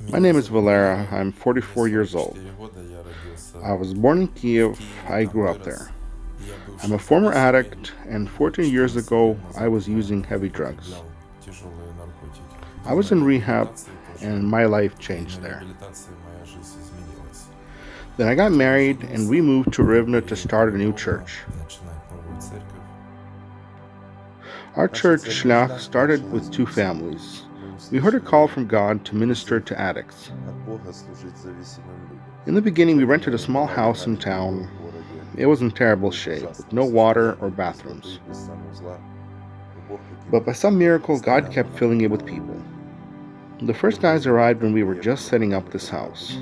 My name is Valera. I'm 44 years old. I was born in Kiev. I grew up there. I'm a former addict, and 14 years ago, I was using heavy drugs. I was in rehab, and my life changed there. Then I got married, and we moved to Rivne to start a new church. Our church, Shlach, started with two families. We heard a call from God to minister to addicts. In the beginning, we rented a small house in town. It was in terrible shape, with no water or bathrooms. But by some miracle, God kept filling it with people. The first guys arrived when we were just setting up this house.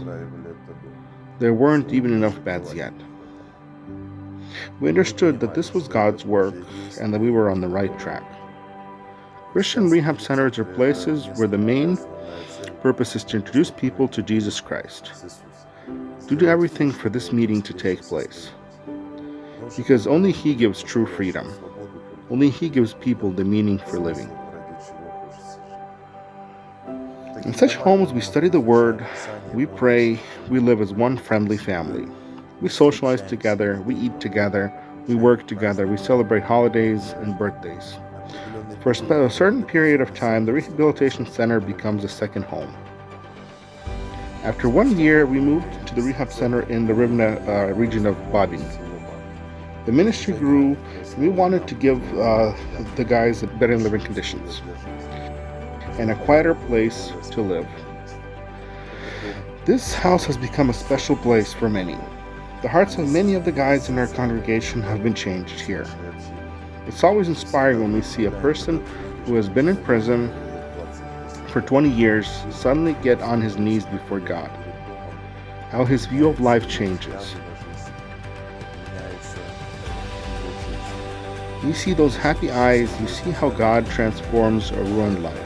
There weren't even enough beds yet. We understood that this was God's work and that we were on the right track. Christian rehab centers are places where the main purpose is to introduce people to Jesus Christ. Do everything for this meeting to take place. Because only He gives true freedom. Only He gives people the meaning for living. In such homes, we study the Word, we pray, we live as one friendly family. We socialize together, we eat together, we work together, we celebrate holidays and birthdays. For a certain period of time, the Rehabilitation Center becomes a second home. After 1 year, we moved to the rehab center in the Rivne region of Badin. The ministry grew, and we wanted to give the guys better living conditions and a quieter place to live. This house has become a special place for many. The hearts of many of the guys in our congregation have been changed here. It's always inspiring when we see a person who has been in prison for 20 years suddenly get on his knees before God. How his view of life changes. You see those happy eyes, you see how God transforms a ruined life.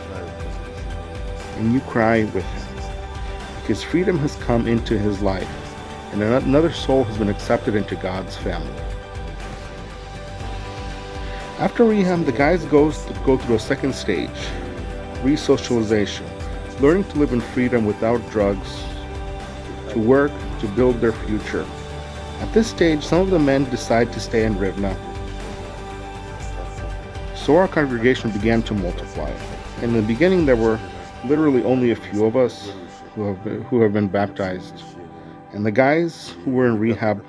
And you cry with him, because freedom has come into his life, and another soul has been accepted into God's family. After rehab, the guys go through a second stage, re-socialization, learning to live in freedom without drugs, to work, to build their future. At this stage, some of the men decide to stay in Rivne. So our congregation began to multiply. In the beginning, there were literally only a few of us who have been baptized. And the guys who were in rehab,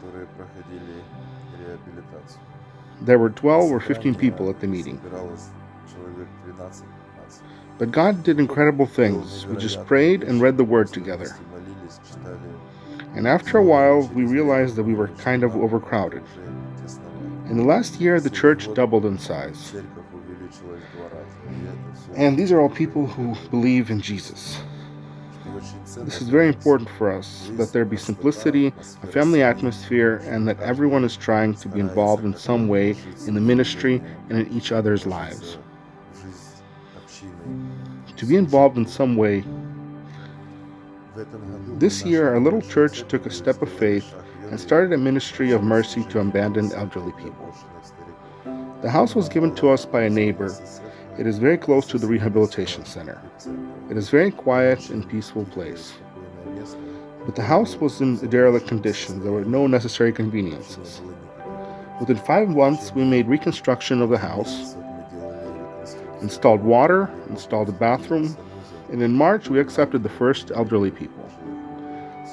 there were 12 or 15 people at the meeting. But God did incredible things. We just prayed and read the Word together. And after a while, we realized that we were kind of overcrowded. In the last year, the church doubled in size. And these are all people who believe in Jesus. This is very important for us, that there be simplicity, a family atmosphere, and that everyone is trying to be involved in some way in the ministry and in each other's lives. To be involved in some way. This year, our little church took a step of faith and started a ministry of mercy to abandoned elderly people. The house was given to us by a neighbor. It is very close to the rehabilitation center. It is a very quiet and peaceful place. But the house was in derelict condition. There were no necessary conveniences. Within 5 months, we made reconstruction of the house, installed water, installed a bathroom, and in March, we accepted the first elderly people.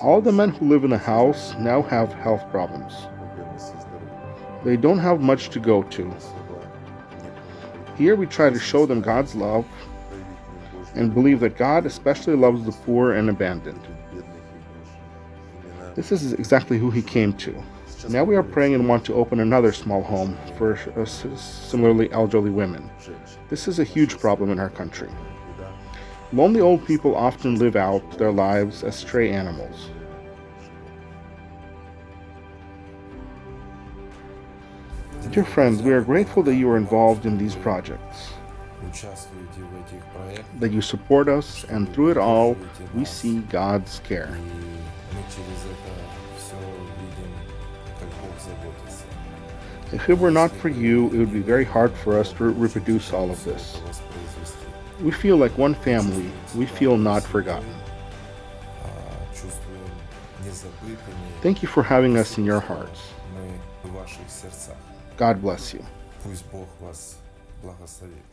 All the men who live in the house now have health problems. They don't have much to go to. Here we try to show them God's love and believe that God especially loves the poor and abandoned. This is exactly who He came to. Now we are praying and want to open another small home for similarly elderly women. This is a huge problem in our country. Lonely old people often live out their lives as stray animals. Dear friends, we are grateful that you are involved in these projects, that you support us, and through it all, we see God's care. If it were not for you, it would be very hard for us to reproduce all of this. We feel like one family. We feel not forgotten. чувствуем незабытыми, Thank you for having us in your присутствуем hearts. мы в ваших сердцах. God bless you. Пусть Бог вас благословит.